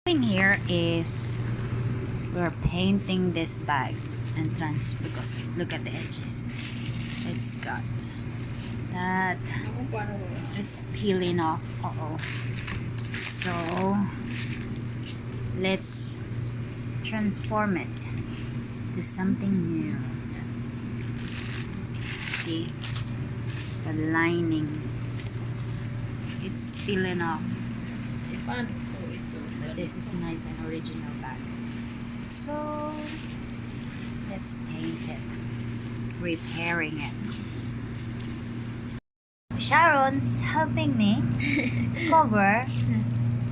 Thing here is we're painting this bag entrance because look at the edges. It's got that, it's peeling off. So let's transform it to something new. See the lining, it's peeling off. This is nice and original bag. So let's paint it, repairing it. Sharon's helping me to cover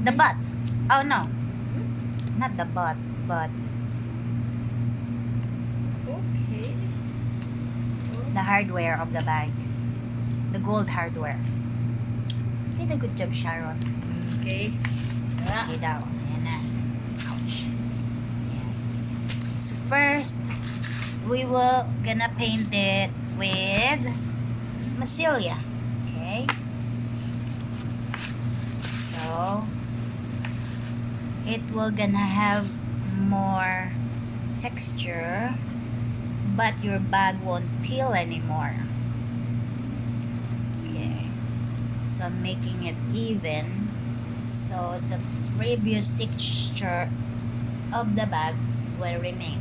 the butt. Oh no, not the butt, but Okay. the hardware of the bag, the gold hardware. Did a good job, Sharon. Okay. Okay daw. Ayan na. Ouch. Ayan. So first, we will gonna paint it with Massilia. Okay. So it will gonna have more texture, but your bag won't peel anymore. Okay. So I'm making it even, so the previous texture of the bag will remain.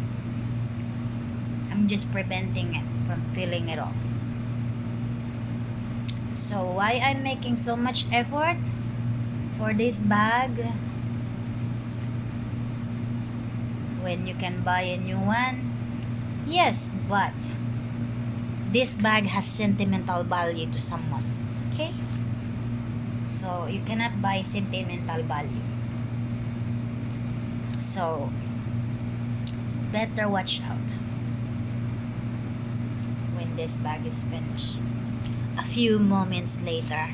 I'm just preventing it from peeling it off. So why I'm making so much effort for this bag when you can buy a new one? Yes, but this bag has sentimental value to someone. Okay? So you cannot buy sentimental value. So better watch out when this bag is finished. A few moments later,